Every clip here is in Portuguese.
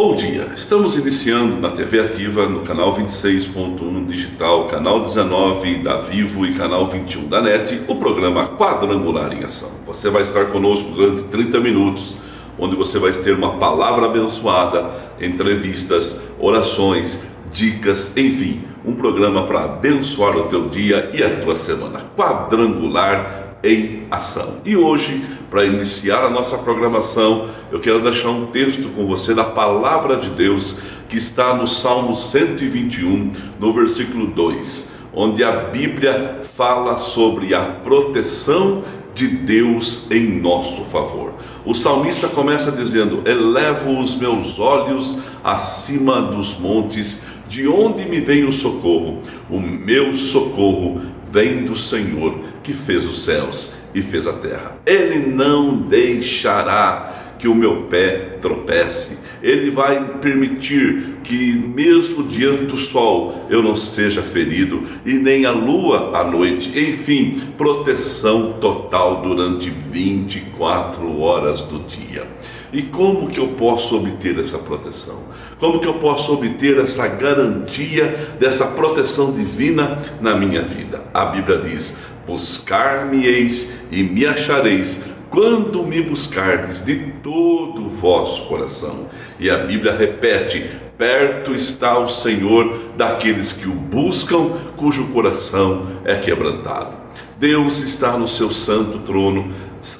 Bom dia, estamos iniciando na TV Ativa, no canal 26.1 digital, canal 19 da Vivo e canal 21 da NET, o programa Quadrangular em Ação. Você vai estar conosco durante 30 minutos, onde você vai ter uma palavra abençoada, entrevistas, orações, dicas, enfim, um programa para abençoar o teu dia e a tua semana. Quadrangular em Ação. E hoje, para iniciar a nossa programação, eu quero deixar um texto com você da Palavra de Deus, que está no Salmo 121, no versículo 2, onde a Bíblia fala sobre a proteção de Deus em nosso favor. O salmista começa dizendo: elevo os meus olhos acima dos montes, de onde me vem o socorro? O meu socorro vem do Senhor, que fez os céus e fez a terra. Ele não deixará que o meu pé tropece. Ele vai permitir que mesmo diante do sol eu não seja ferido, e nem a lua à noite. Enfim, proteção total durante 24 horas do dia. E como que eu posso obter essa proteção? Como que eu posso obter essa garantia dessa proteção divina na minha vida? A Bíblia diz: buscar-me-eis e me achareis, quando me buscardes de todo o vosso coração. E a Bíblia repete: perto está o Senhor daqueles que o buscam, cujo coração é quebrantado. Deus está no seu santo trono,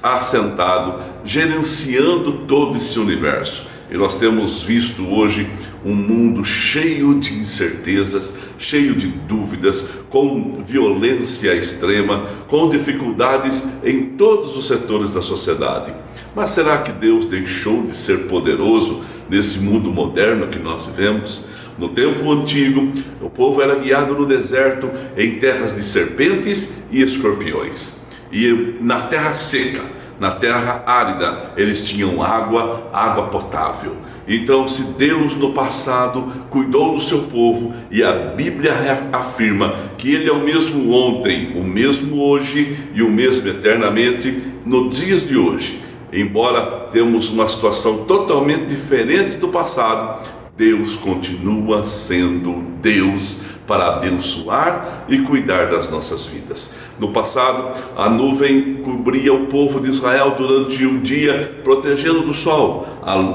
assentado, gerenciando todo esse universo. E nós temos visto hoje um mundo cheio de incertezas, cheio de dúvidas, com violência extrema, com dificuldades em todos os setores da sociedade. Mas será que Deus deixou de ser poderoso nesse mundo moderno que nós vivemos? No tempo antigo, o povo era guiado no deserto em terras de serpentes e escorpiões. E na terra seca, na terra árida, eles tinham água potável. Então, se Deus no passado cuidou do seu povo, e a Bíblia afirma que Ele é o mesmo ontem, o mesmo hoje e o mesmo eternamente, nos dias de hoje, embora temos uma situação totalmente diferente do passado, Deus continua sendo Deus para abençoar e cuidar das nossas vidas. No passado, a nuvem cobria o povo de Israel durante o dia, protegendo do sol.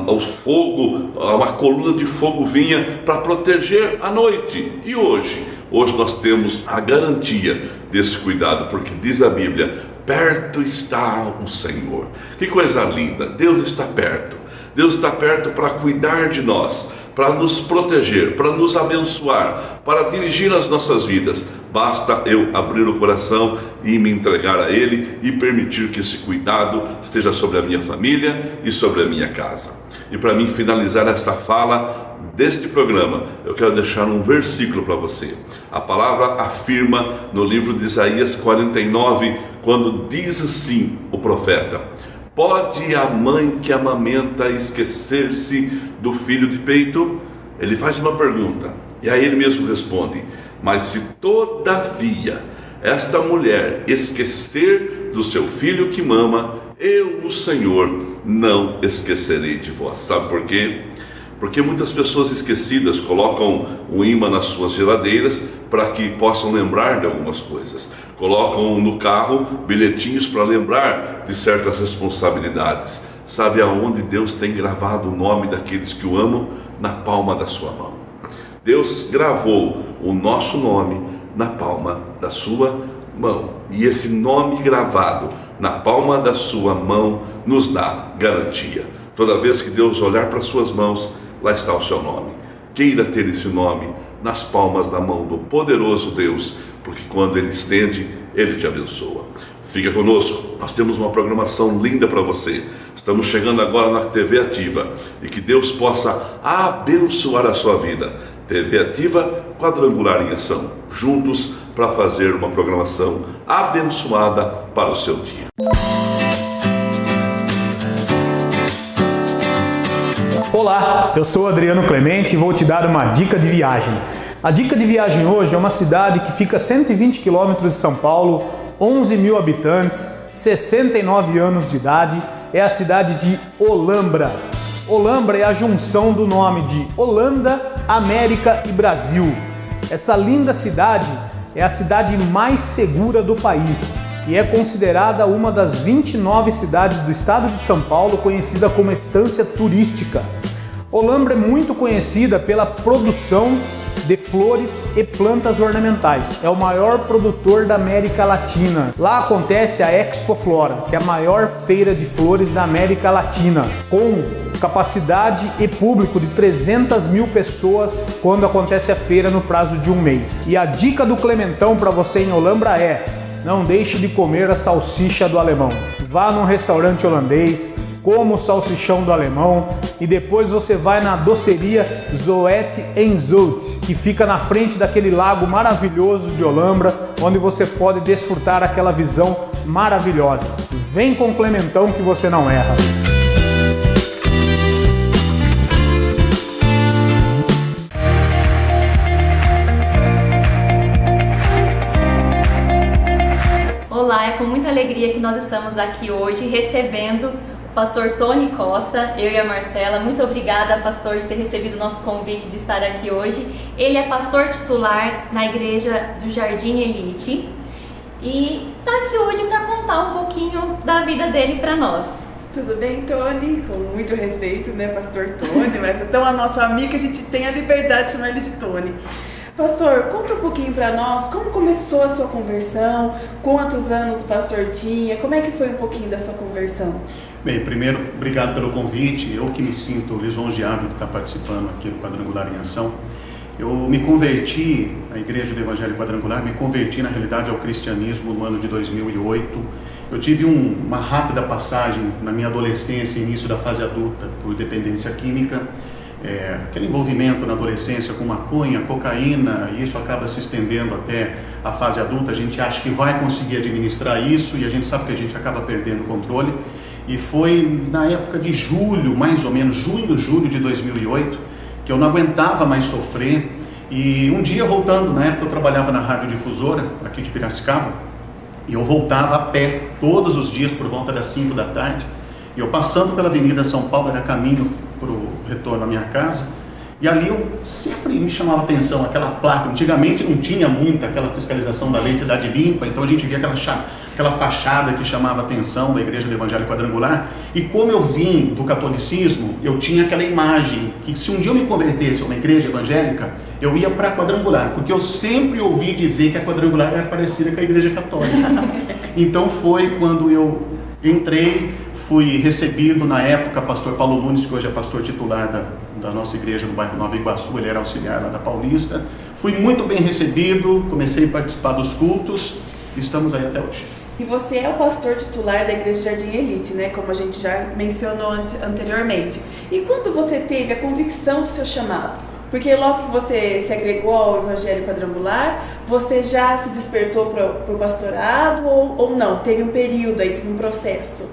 O fogo, uma coluna de fogo vinha para proteger à noite. E hoje nós temos a garantia desse cuidado, porque diz a Bíblia: perto está o Senhor. Que coisa linda! Deus está perto. Deus está perto para cuidar de nós, para nos proteger, para nos abençoar, para dirigir as nossas vidas. Basta eu abrir o coração e me entregar a Ele e permitir que esse cuidado esteja sobre a minha família e sobre a minha casa. E para mim finalizar essa fala deste programa, eu quero deixar um versículo para você. A palavra afirma no livro de Isaías 49, quando diz assim o profeta: pode a mãe que amamenta esquecer-se do filho de peito? Ele faz uma pergunta, e aí ele mesmo responde: mas se todavia esta mulher esquecer do seu filho que mama, eu, o Senhor, não esquecerei de vós. Sabe por quê? Porque muitas pessoas esquecidas colocam um imã nas suas geladeiras para que possam lembrar de algumas coisas. Colocam no carro bilhetinhos para lembrar de certas responsabilidades. Sabe aonde Deus tem gravado o nome daqueles que o amam? Na palma da sua mão. Deus gravou o nosso nome na palma da sua mão. E esse nome gravado na palma da sua mão nos dá garantia. Toda vez que Deus olhar para suas mãos, lá está o seu nome. Queira ter esse nome nas palmas da mão do poderoso Deus, porque quando Ele estende, Ele te abençoa. Fica conosco, nós temos uma programação linda para você. Estamos chegando agora na TV Ativa, e que Deus possa abençoar a sua vida. TV Ativa, Quadrangular em Ação, juntos para fazer uma programação abençoada para o seu dia. Olá, eu sou Adriano Clemente e vou te dar uma dica de viagem. A dica de viagem hoje é uma cidade que fica a 120 quilômetros de São Paulo, 11 mil habitantes, 69 anos de idade, é a cidade de Olambra. Olambra é a junção do nome de Holanda, América e Brasil. Essa linda cidade é a cidade mais segura do país e é considerada uma das 29 cidades do estado de São Paulo conhecida como estância turística. Olambra é muito conhecida pela produção de flores e plantas ornamentais. É o maior produtor da América Latina. Lá acontece a Expo Flora, que é a maior feira de flores da América Latina, com capacidade e público de 300 mil pessoas quando acontece a feira no prazo de um mês. E a dica do Clementão para você em Olambra é: não deixe de comer a salsicha do alemão. Vá num restaurante holandês, coma o salsichão do alemão e depois você vai na doceria Zoet & Zout, que fica na frente daquele lago maravilhoso de Olambra, onde você pode desfrutar aquela visão maravilhosa. Vem com o Clementão que você não erra. Olá, é com muita alegria que nós estamos aqui hoje recebendo o pastor Tony Costa, eu e a Marcela. Muito obrigada, pastor, de ter recebido o nosso convite de estar aqui hoje. Ele é pastor titular na igreja do Jardim Elite e está aqui hoje para contar um pouquinho da vida dele para nós. Tudo bem, Tony? Com muito respeito, né, pastor Tony, mas então a nossa amiga, a gente tem a liberdade de chamar ele de Tony. Pastor, conta um pouquinho para nós como começou a sua conversão, quantos anos o pastor tinha, como é que foi um pouquinho da sua conversão? Bem, primeiro, obrigado pelo convite. Eu que me sinto lisonjeado de estar participando aqui do Quadrangular em Ação. Eu me converti à Igreja do Evangelho Quadrangular, me converti na realidade ao cristianismo no ano de 2008. Eu tive uma rápida passagem na minha adolescência, início da fase adulta, por dependência química. Aquele envolvimento na adolescência com maconha, cocaína, e isso acaba se estendendo até a fase adulta. A gente acha que vai conseguir administrar isso e a gente sabe que a gente acaba perdendo o controle. E foi na época de julho, mais ou menos, julho de 2008, que eu não aguentava mais sofrer. E um dia voltando, na época eu trabalhava na rádio difusora aqui de Piracicaba, e eu voltava a pé todos os dias por volta das 5 da tarde. E eu passando pela Avenida São Paulo, era caminho para o retorno à minha casa, e ali eu sempre me chamava a atenção aquela placa. Antigamente não tinha muita aquela fiscalização da lei Cidade Limpa, então a gente via aquela fachada que chamava a atenção da Igreja do Evangelho Quadrangular. E como eu vim do catolicismo, eu tinha aquela imagem que se um dia eu me convertesse a uma igreja evangélica, eu ia para a Quadrangular, porque eu sempre ouvi dizer que a Quadrangular era parecida com a Igreja Católica. Então foi quando eu entrei, fui recebido na época, pastor Paulo Nunes, que hoje é pastor titular da nossa igreja no bairro Nova Iguaçu, ele era auxiliar lá da Paulista. Fui muito bem recebido, comecei a participar dos cultos e estamos aí até hoje. E você é o pastor titular da Igreja Jardim Elite, né? Como a gente já mencionou anteriormente. E quando você teve a convicção do seu chamado? Porque logo que você se agregou ao Evangelho Quadrangular, você já se despertou para o pastorado ou não? Teve um período aí, teve um processo?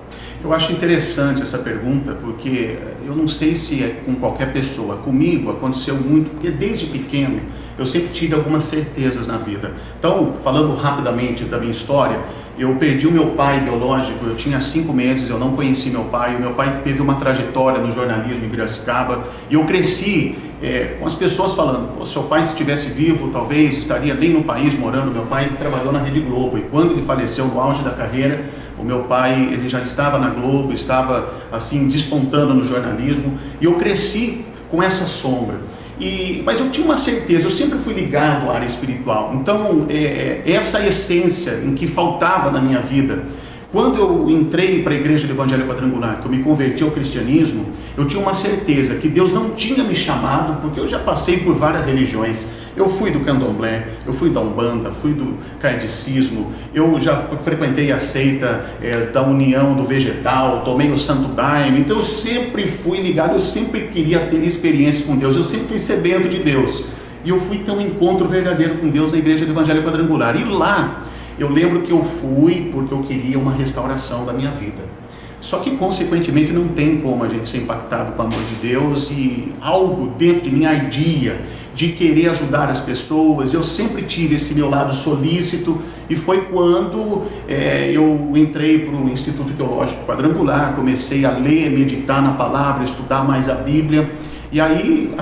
Eu acho interessante essa pergunta, porque eu não sei se é com qualquer pessoa. Comigo aconteceu muito, porque desde pequeno eu sempre tive algumas certezas na vida. Então, falando rapidamente da minha história, eu perdi o meu pai biológico, eu tinha 5 meses, eu não conheci meu pai. O meu pai teve uma trajetória no jornalismo em Piracicaba, e eu cresci com as pessoas falando: seu pai, se estivesse vivo, talvez estaria bem no país morando. Meu pai trabalhou na Rede Globo, e quando ele faleceu no auge da carreira, o meu pai, ele já estava na Globo, estava assim despontando no jornalismo, e eu cresci com essa sombra. Mas eu tinha uma certeza, eu sempre fui ligado à área espiritual. Então, essa essência em que faltava na minha vida, quando eu entrei para a Igreja do Evangelho Quadrangular, que eu me converti ao cristianismo, eu tinha uma certeza que Deus não tinha me chamado, porque eu já passei por várias religiões. Eu fui do candomblé, eu fui da Umbanda, fui do kardecismo, eu já frequentei a seita da União do Vegetal, tomei o Santo Daime. Então eu sempre fui ligado, eu sempre queria ter experiência com Deus, eu sempre fui sedento de Deus. E eu fui ter um encontro verdadeiro com Deus na Igreja do Evangelho Quadrangular. E lá, eu lembro que eu fui porque eu queria uma restauração da minha vida. Só que, consequentemente, não tem como a gente ser impactado com o amor de Deus, e algo dentro de mim ardia de querer ajudar as pessoas. Eu sempre tive esse meu lado solícito, e foi quando eu entrei para o Instituto Teológico Quadrangular, comecei a ler, meditar na palavra, estudar mais a Bíblia, e aí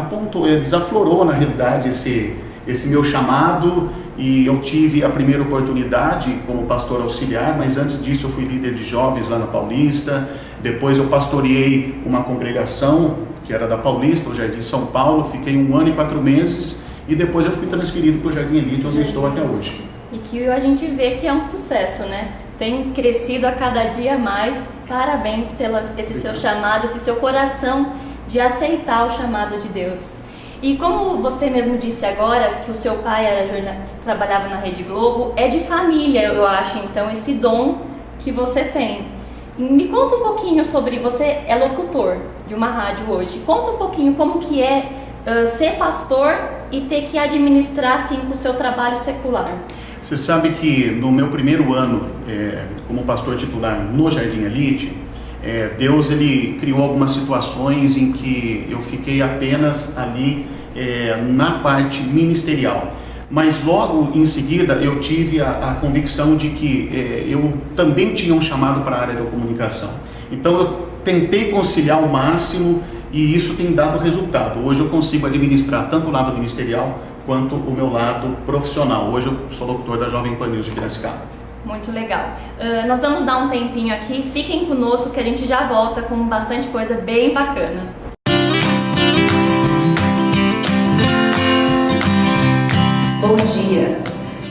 desaflorou na realidade esse meu chamado, e eu tive a primeira oportunidade como pastor auxiliar, mas antes disso eu fui líder de jovens lá na Paulista. Depois eu pastoreei uma congregação que era da Paulista, o Jardim São Paulo, fiquei 1 ano e 4 meses, e depois eu fui transferido para o Jardim Elite, onde eu estou até hoje. E que a gente vê que é um sucesso, né? Tem crescido a cada dia mais. Parabéns pelo esse seu chamado, esse seu coração de aceitar o chamado de Deus. E como você mesmo disse agora, que o seu pai trabalhava na Rede Globo, é de família, eu acho, então, esse dom que você tem. Me conta um pouquinho sobre, você é locutor de uma rádio hoje, conta um pouquinho como que é ser pastor e ter que administrar assim, o seu trabalho secular. Você sabe que no meu primeiro ano como pastor titular no Jardim Elite, Deus ele criou algumas situações em que eu fiquei apenas ali na parte ministerial, mas logo em seguida eu tive a convicção de que eu também tinha um chamado para a área da comunicação. Então eu tentei conciliar ao máximo, e isso tem dado resultado. Hoje eu consigo administrar tanto o lado ministerial quanto o meu lado profissional. Hoje eu sou locutor da Jovem Pan News de Piracicaba. Muito legal. Nós vamos dar um tempinho aqui, fiquem conosco que a gente já volta com bastante coisa bem bacana. Bom dia!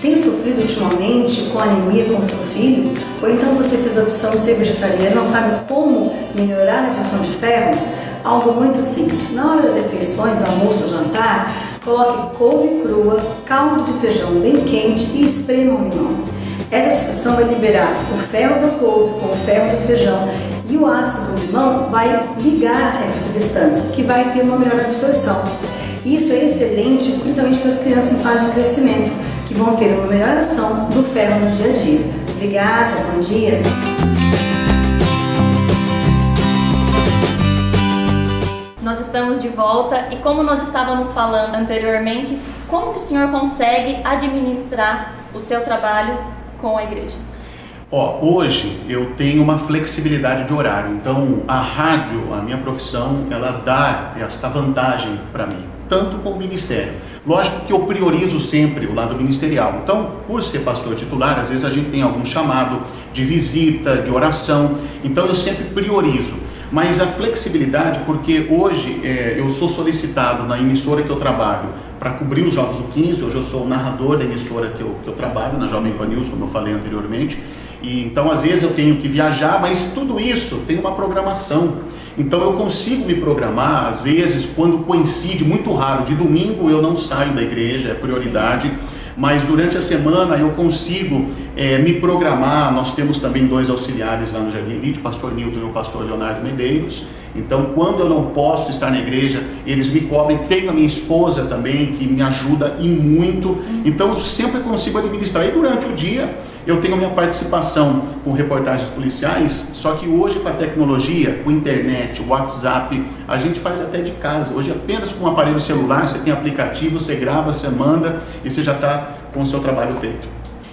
Tem sofrido ultimamente com anemia com seu filho? Ou então você fez a opção de ser vegetariano e não sabe como melhorar a absorção de ferro? Algo muito simples. Na hora das refeições, almoço ou jantar, coloque couve crua, caldo de feijão bem quente e esprema o limão. Essa associação vai liberar o ferro da couve com o ferro do feijão, e o ácido do limão vai ligar essa substância, que vai ter uma melhor absorção. Isso é excelente, principalmente para as crianças em fase de crescimento, que vão ter uma melhor ação do ferro no dia a dia. Obrigada, bom dia! Nós estamos de volta, e como nós estávamos falando anteriormente, como que o senhor consegue administrar o seu trabalho com a igreja? Hoje eu tenho uma flexibilidade de horário, então a rádio, a minha profissão, ela dá essa vantagem para mim, tanto com o ministério. Lógico que eu priorizo sempre o lado ministerial, então por ser pastor titular, às vezes a gente tem algum chamado de visita, de oração, então eu sempre priorizo. Mas a flexibilidade, porque hoje eu sou solicitado na emissora que eu trabalho para cobrir os Jogos do 15, hoje eu sou o narrador da emissora que eu trabalho, na Jovem Pan News, como eu falei anteriormente, e então às vezes eu tenho que viajar, mas tudo isso tem uma programação, então eu consigo me programar, às vezes quando coincide, muito raro, de domingo eu não saio da igreja, é prioridade. Sim. Mas durante a semana eu consigo me programar. Nós temos também 2 auxiliares lá no Jardim Elite, o pastor Nilton e o pastor Leonardo Medeiros. Então quando eu não posso estar na igreja, eles me cobrem. Tenho a minha esposa também, que me ajuda e muito. Então eu sempre consigo administrar. E durante o dia eu tenho a minha participação com reportagens policiais, só que hoje com a tecnologia, com a internet, o WhatsApp, a gente faz até de casa. Hoje apenas com um aparelho celular, você tem aplicativo, você grava, você manda e você já está com o seu trabalho feito.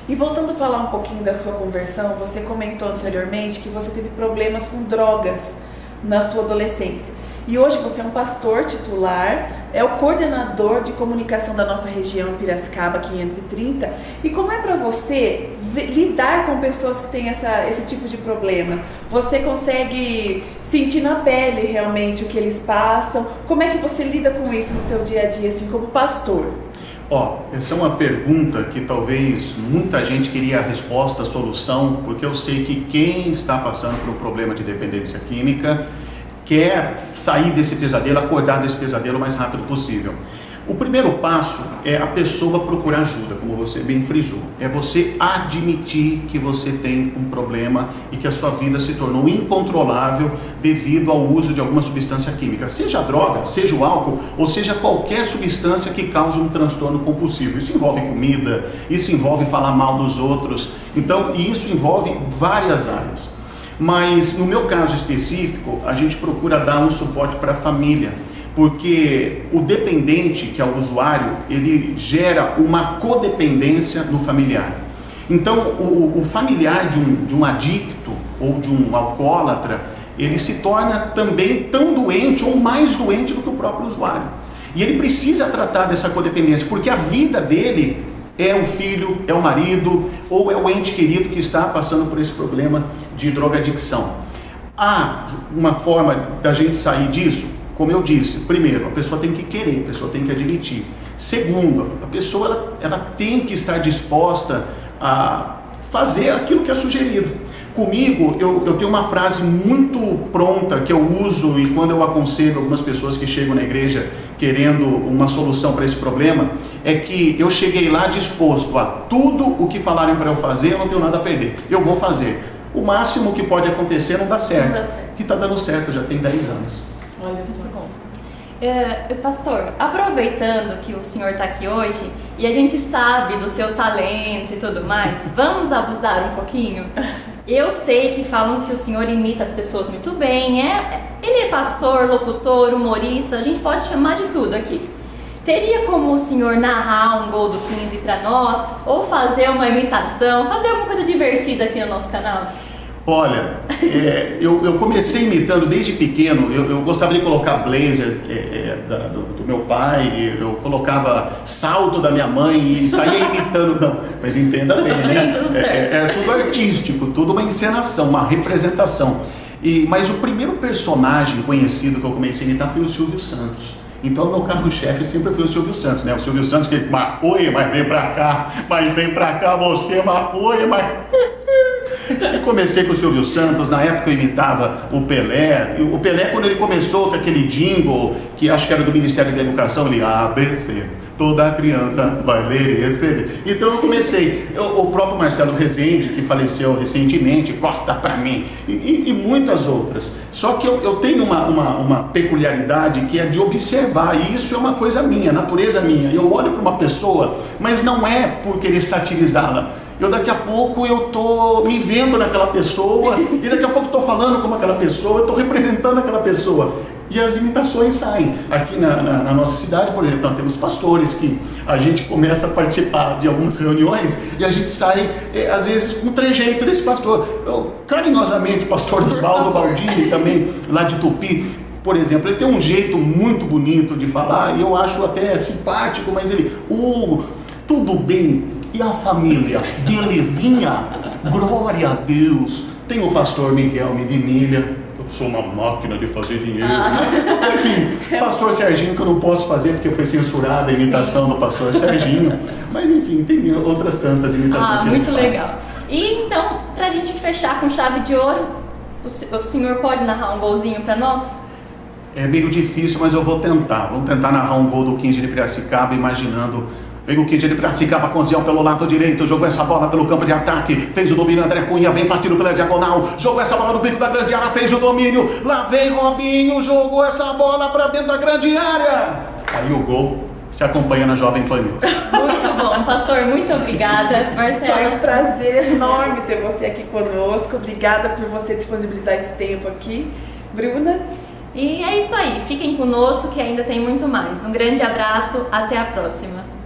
E voltando a falar um pouquinho da sua conversão, você comentou anteriormente que você teve problemas com drogas na sua adolescência. E hoje você é um pastor titular, é o coordenador de comunicação da nossa região Piracicaba 530. E como é para você lidar com pessoas que têm esse tipo de problema? Você consegue sentir na pele realmente o que eles passam? Como é que você lida com isso no seu dia a dia, assim, como pastor? Essa é uma pergunta que talvez muita gente queria a resposta, a solução, porque eu sei que quem está passando por um problema de dependência química quer sair desse pesadelo, acordar desse pesadelo o mais rápido possível. O primeiro passo é a pessoa procurar ajuda, como você bem frisou. É você admitir que você tem um problema e que a sua vida se tornou incontrolável devido ao uso de alguma substância química. Seja a droga, seja o álcool, ou seja qualquer substância que cause um transtorno compulsivo. Isso envolve comida, isso envolve falar mal dos outros. Então, isso envolve várias áreas. Mas no meu caso específico, a gente procura dar um suporte para a família, porque o dependente, que é o usuário, ele gera uma codependência no familiar. Então, o familiar de um adicto ou de um alcoólatra, ele se torna também tão doente ou mais doente do que o próprio usuário. E ele precisa tratar dessa codependência, porque a vida dele é o filho, é o marido ou é o ente querido que está passando por esse problema de drogadicção. Há uma forma da gente sair disso? Como eu disse, primeiro, a pessoa tem que querer, a pessoa tem que admitir. Segundo, a pessoa ela tem que estar disposta a fazer aquilo que é sugerido. Comigo, eu tenho uma frase muito pronta que eu uso, e quando eu aconselho algumas pessoas que chegam na igreja querendo uma solução para esse problema, é que eu cheguei lá disposto a tudo o que falarem para eu fazer, eu não tenho nada a perder, eu vou fazer. O máximo que pode acontecer não dá certo. Não dá certo. Que está dando certo, já tem 10 anos. Olha só. Pastor, aproveitando que o senhor está aqui hoje e a gente sabe do seu talento e tudo mais, vamos abusar um pouquinho? Eu sei que falam que o senhor imita as pessoas muito bem, ele é pastor, locutor, humorista, a gente pode chamar de tudo aqui. Teria como o senhor narrar um gol do 15 para nós, ou fazer uma imitação, fazer alguma coisa divertida aqui no nosso canal? Olha, eu comecei imitando desde pequeno. Eu gostava de colocar blazer do meu pai, eu colocava salto da minha mãe e saía imitando. Não, mas entenda bem, né? Sim, tudo certo. Era tudo artístico, tudo uma encenação, uma representação. Mas o primeiro personagem conhecido que eu comecei a imitar foi o Silvio Santos. Então meu carro-chefe sempre foi o Silvio Santos, né? O Silvio Santos que, oi, mas vem pra cá, mas vem pra cá você, mas oi, mas... E comecei com o Silvio Santos, na época eu imitava o Pelé. O Pelé, quando ele começou com aquele jingle, que acho que era do Ministério da Educação, ele ABC, toda criança vai ler e escrever. Então eu comecei, o próprio Marcelo Rezende, que faleceu recentemente, corta pra mim, e muitas outras. Só que eu tenho uma peculiaridade que é de observar, e isso é uma coisa minha, natureza minha. Eu olho para uma pessoa, mas não é por querer satirizá-la. Daqui a pouco eu tô me vendo naquela pessoa, e daqui a pouco estou falando como aquela pessoa, eu estou representando aquela pessoa. E as imitações saem. Aqui na nossa cidade, por exemplo, nós temos pastores que a gente começa a participar de algumas reuniões e a gente sai, às vezes, com um trejeito desse pastor. Carinhosamente, o pastor Oswaldo Baldini, também lá de Tupi, por exemplo, ele tem um jeito muito bonito de falar, e eu acho até simpático, mas ele, tudo bem? E a família? Belezinha? Glória a Deus! Tem o pastor Miguel Midinilha, eu sou uma máquina de fazer dinheiro. Enfim, pastor Serginho, que eu não posso fazer porque foi censurada a imitação do pastor Serginho. Mas enfim, tem outras tantas imitações que muito legal. E então, pra gente fechar com chave de ouro, o senhor pode narrar um golzinho pra nós? É meio difícil, mas eu vou tentar. Vamos tentar narrar um gol do 15 de Piracicaba, imaginando... Vem o 15 de Piracicaba com Ziel pelo lado direito, jogou essa bola pelo campo de ataque, fez o domínio, André Cunha vem partindo pela diagonal, jogou essa bola no bico da grande área, fez o domínio, lá vem Robinho, jogou essa bola para dentro da grande área. Aí o gol se acompanha na Jovem Pan News. Muito bom, pastor, muito obrigada. Marcela. Foi um prazer enorme ter você aqui conosco, obrigada por você disponibilizar esse tempo aqui. Bruna? E é isso aí, fiquem conosco que ainda tem muito mais. Um grande abraço, até a próxima.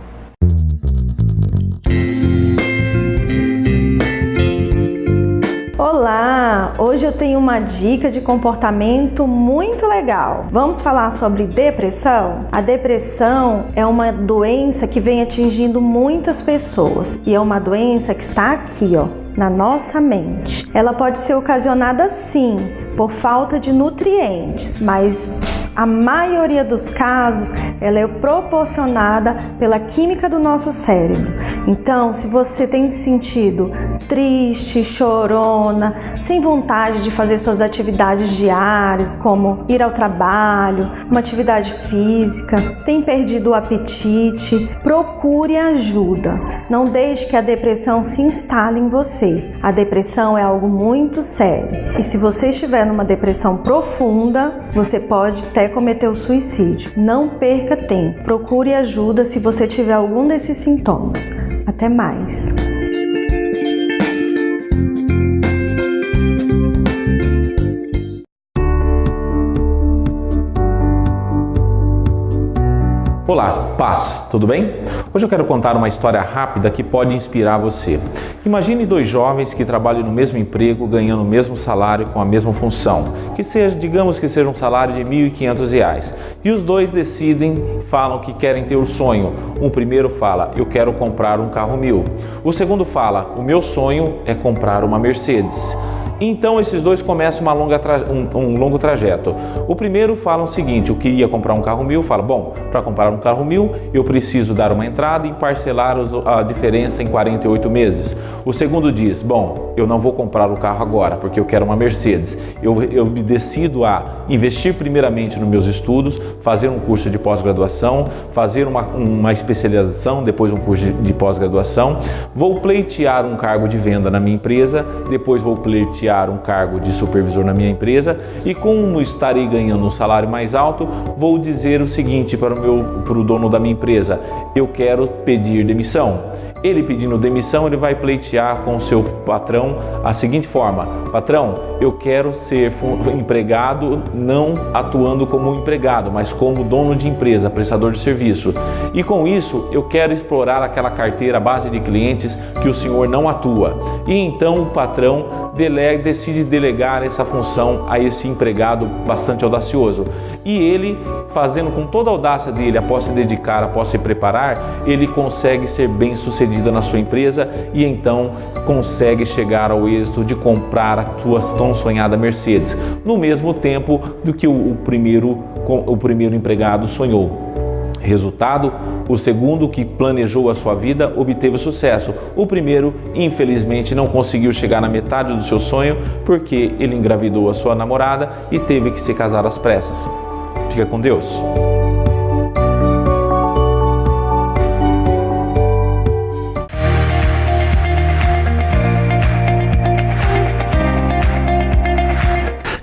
Olá! Hoje eu tenho uma dica de comportamento muito legal. Vamos falar sobre depressão? A depressão é uma doença que vem atingindo muitas pessoas e é uma doença que está aqui, na nossa mente. Ela pode ser ocasionada sim por falta de nutrientes, mas a maioria dos casos ela é proporcionada pela química do nosso cérebro. Então, se você tem se sentido triste, chorona, sem vontade de fazer suas atividades diárias, como ir ao trabalho, uma atividade física, tem perdido o apetite, procure ajuda. Não deixe que a depressão se instale em você. A depressão é algo muito sério. E se você estiver numa depressão profunda, você pode até cometer o suicídio. Não perca tempo. Procure ajuda se você tiver algum desses sintomas. Até mais. Olá, paz, tudo bem? Hoje eu quero contar uma história rápida que pode inspirar você. Imagine dois jovens que trabalham no mesmo emprego, ganhando o mesmo salário com a mesma função, digamos que seja um salário de R$ 1.500. E os dois decidem, falam que querem ter o sonho. O primeiro fala, eu quero comprar um carro 1000. O segundo fala, o meu sonho é comprar uma Mercedes. Então esses dois começam um longo trajeto. O primeiro fala o seguinte, eu queria comprar um carro 1000, fala, bom, para comprar um carro 1000 eu preciso dar uma entrada e parcelar a diferença em 48 meses. O segundo diz, bom, eu não vou comprar o carro agora porque eu quero uma Mercedes. Eu me decido a investir primeiramente nos meus estudos, fazer um curso de pós-graduação, fazer uma especialização, depois um curso de pós-graduação, vou pleitear um cargo de venda na minha empresa, depois vou pleitear um cargo de supervisor na minha empresa e como estarei ganhando um salário mais alto, vou dizer o seguinte para o dono da minha empresa, eu quero pedir demissão. Ele pedindo demissão, ele vai pleitear com o seu patrão a seguinte forma, patrão, eu quero ser empregado não atuando como empregado, mas como dono de empresa, prestador de serviço. E com isso, eu quero explorar aquela carteira, base de clientes que o senhor não atua. E então o patrão decide delegar essa função a esse empregado bastante audacioso. E ele, fazendo com toda a audácia dele, após se dedicar, após se preparar, ele consegue ser bem sucedido na sua empresa e então consegue chegar ao êxito de comprar a sua tão sonhada Mercedes, no mesmo tempo do que o primeiro empregado sonhou. Resultado, o segundo que planejou a sua vida obteve sucesso. O primeiro, infelizmente, não conseguiu chegar na metade do seu sonho porque ele engravidou a sua namorada e teve que se casar às pressas. Fica com Deus.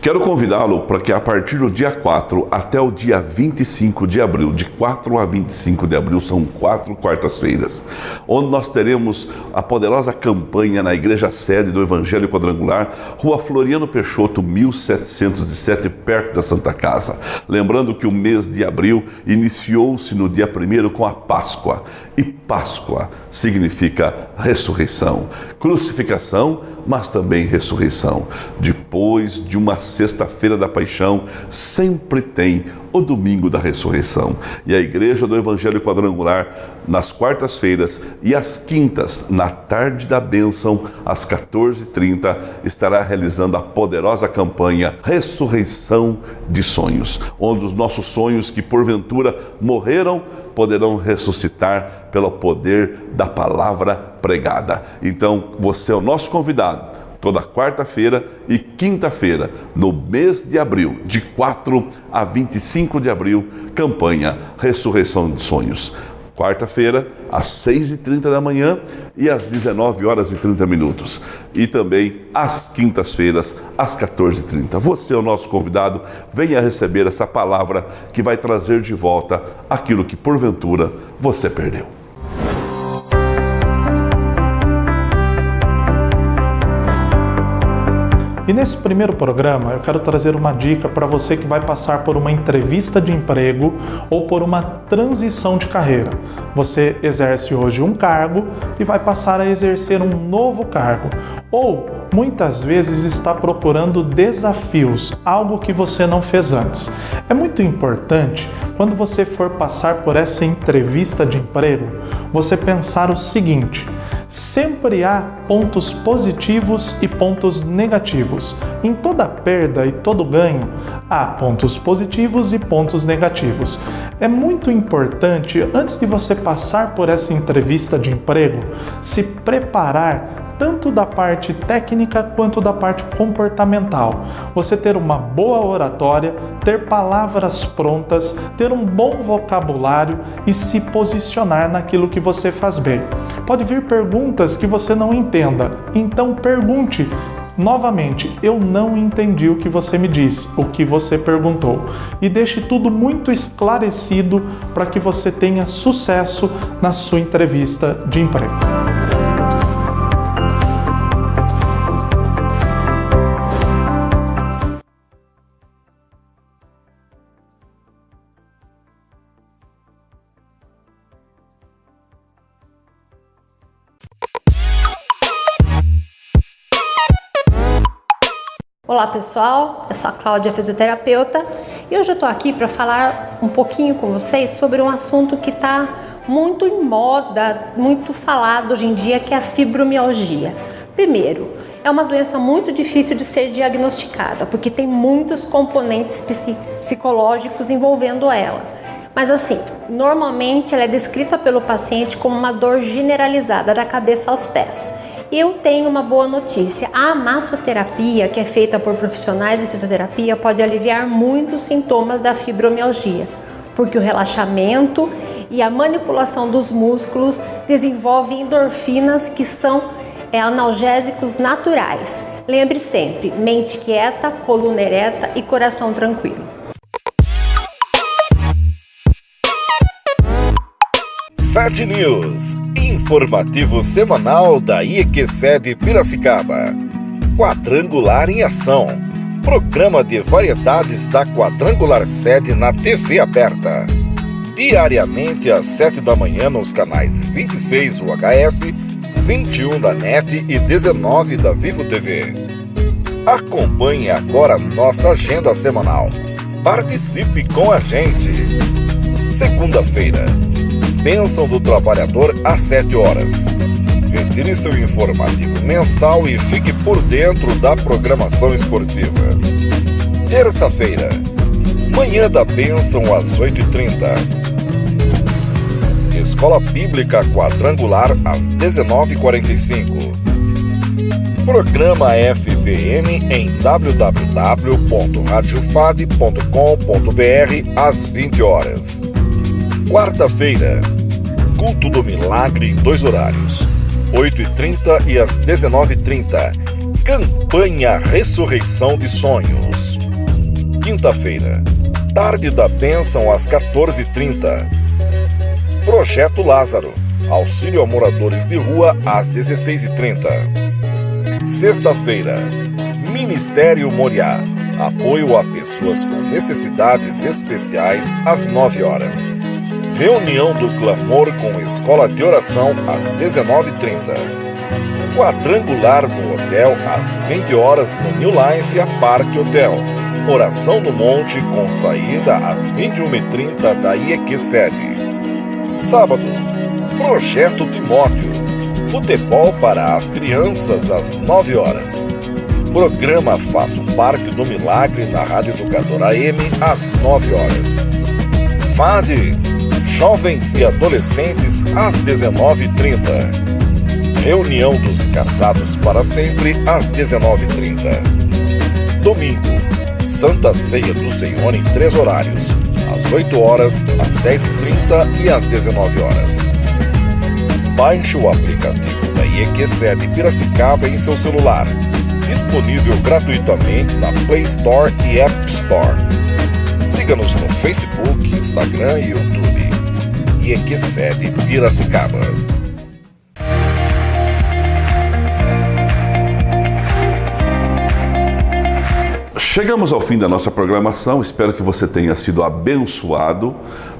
Quero convidá-lo para que a partir do dia 4 até o dia 25 de abril, de 4 a 25 de abril, são 4 quartas-feiras, onde nós teremos a poderosa campanha na Igreja Sede do Evangelho Quadrangular, Rua Floriano Peixoto, 1707, perto da Santa Casa. Lembrando que o mês de abril iniciou-se no dia 1º com a Páscoa, e Páscoa significa ressurreição, crucificação, mas também ressurreição. Depois de uma sexta-feira da paixão, sempre tem o domingo da ressurreição. E a Igreja do Evangelho Quadrangular, nas quartas-feiras e às quintas, na tarde da bênção, às 14h30, estará realizando a poderosa campanha Ressurreição de Sonhos, onde os nossos sonhos que porventura morreram, poderão ressuscitar pelo poder da palavra pregada. Então, você é o nosso convidado. Toda quarta-feira e quinta-feira, no mês de abril, de 4 a 25 de abril, campanha Ressurreição de Sonhos. Quarta-feira, às 6h30 da manhã e às 19h30. E também às quintas-feiras, às 14h30. Você é o nosso convidado, venha receber essa palavra que vai trazer de volta aquilo que porventura você perdeu. E nesse primeiro programa eu quero trazer uma dica para você que vai passar por uma entrevista de emprego ou por uma transição de carreira. Você exerce hoje um cargo e vai passar a exercer um novo cargo. Ou muitas vezes está procurando desafios, algo que você não fez antes. É muito importante, quando você for passar por essa entrevista de emprego, você pensar o seguinte: sempre há pontos positivos e pontos negativos. Em toda perda e todo ganho, há pontos positivos e pontos negativos. É muito importante, antes de você passar por essa entrevista de emprego, se preparar tanto da parte técnica quanto da parte comportamental. Você ter uma boa oratória, ter palavras prontas, ter um bom vocabulário e se posicionar naquilo que você faz bem. Pode vir perguntas que você não entenda, então pergunte. Novamente, eu não entendi o que você me disse, o que você perguntou. E deixe tudo muito esclarecido para que você tenha sucesso na sua entrevista de emprego. Olá pessoal, eu sou a Cláudia, fisioterapeuta, e hoje eu estou aqui para falar um pouquinho com vocês sobre um assunto que está muito em moda, muito falado hoje em dia, que é a fibromialgia. Primeiro, é uma doença muito difícil de ser diagnosticada, porque tem muitos componentes psicológicos envolvendo ela. Mas assim, normalmente ela é descrita pelo paciente como uma dor generalizada da cabeça aos pés. Eu tenho uma boa notícia: a massoterapia, que é feita por profissionais de fisioterapia, pode aliviar muitos sintomas da fibromialgia, porque o relaxamento e a manipulação dos músculos desenvolvem endorfinas, que são analgésicos naturais. Lembre sempre: mente quieta, coluna ereta e coração tranquilo. Sete News, informativo semanal da IEQ-SED Piracicaba. Quadrangular em Ação, programa de variedades da Quadrangular SED na TV aberta. Diariamente às 7 da manhã nos canais 26 UHF, 21 da NET e 19 da Vivo TV. Acompanhe agora nossa agenda semanal. Participe com a gente. Segunda-feira, Bênção do Trabalhador às 7 horas. Retire seu informativo mensal e fique por dentro da programação esportiva. Terça-feira, Manhã da Bênção às 8h30. Escola Bíblica Quadrangular às 19h45. Programa FPM em www.radiofad.com.br às 20 horas. Quarta-feira, Culto do Milagre em 2 horários, 8h30 e às 19h30. Campanha Ressurreição de Sonhos. Quinta-feira, Tarde da Bênção às 14h30. Projeto Lázaro, auxílio a moradores de rua às 16h30. Sexta-feira, Ministério Moriá, apoio a pessoas com necessidades especiais às 9 horas. Reunião do Clamor com Escola de Oração às 19h30. Quadrangular no Hotel às 20 horas no New Life Aparte Hotel. Oração no Monte com saída às 21h30 da IEQ-SED. Sábado, Projeto Timóteo, futebol para as crianças às 9 horas. Programa Faço Parte do Milagre na Rádio Educadora AM às 9 horas. FAD, Jovens e Adolescentes às 19h30. Reunião dos Casados para Sempre às 19h30. Domingo, Santa Ceia do Senhor em 3 horários, às 8 horas, às 10h30 e às 19 horas. Baixe o aplicativo da IEQ-SED Piracicaba em seu celular, disponível gratuitamente na Play Store e App Store. Siga-nos no Facebook, Instagram e YouTube. IEQ-SED Piracicaba. Chegamos ao fim da nossa programação, espero que você tenha sido abençoado,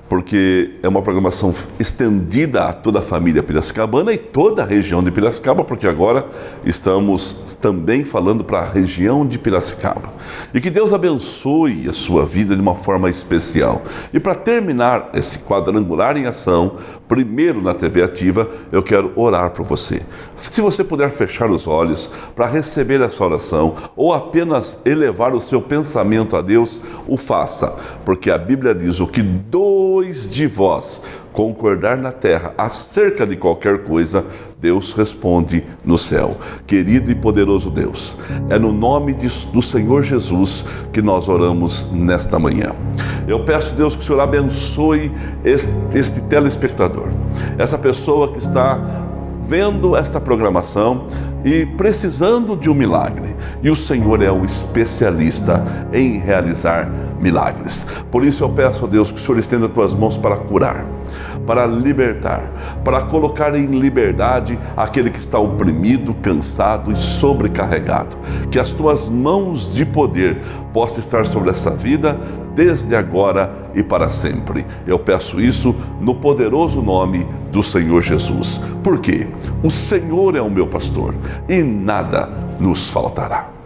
porque é uma programação estendida a toda a família piracicabana e toda a região de Piracicaba, porque agora estamos também falando para a região de Piracicaba. E que Deus abençoe a sua vida de uma forma especial. E para terminar esse quadrangular em ação, primeiro na TV Ativa, eu quero orar por você. Se você puder fechar os olhos para receber essa oração ou apenas elevar o seu pensamento a Deus, o faça, porque a Bíblia diz: o que dois de vós concordar na terra acerca de qualquer coisa, Deus responde no céu. Querido e poderoso Deus, é no nome do Senhor Jesus que nós oramos nesta manhã. Eu peço, Deus, que o Senhor abençoe este telespectador, essa pessoa que está vendo esta programação e precisando de um milagre. E o Senhor é o especialista em realizar milagres. Por isso eu peço a Deus que o Senhor estenda as tuas mãos para curar, para libertar, para colocar em liberdade aquele que está oprimido, cansado e sobrecarregado. Que as tuas mãos de poder possam estar sobre essa vida desde agora e para sempre. Eu peço isso no poderoso nome do Senhor Jesus. Por quê? O Senhor é o meu pastor e nada nos faltará.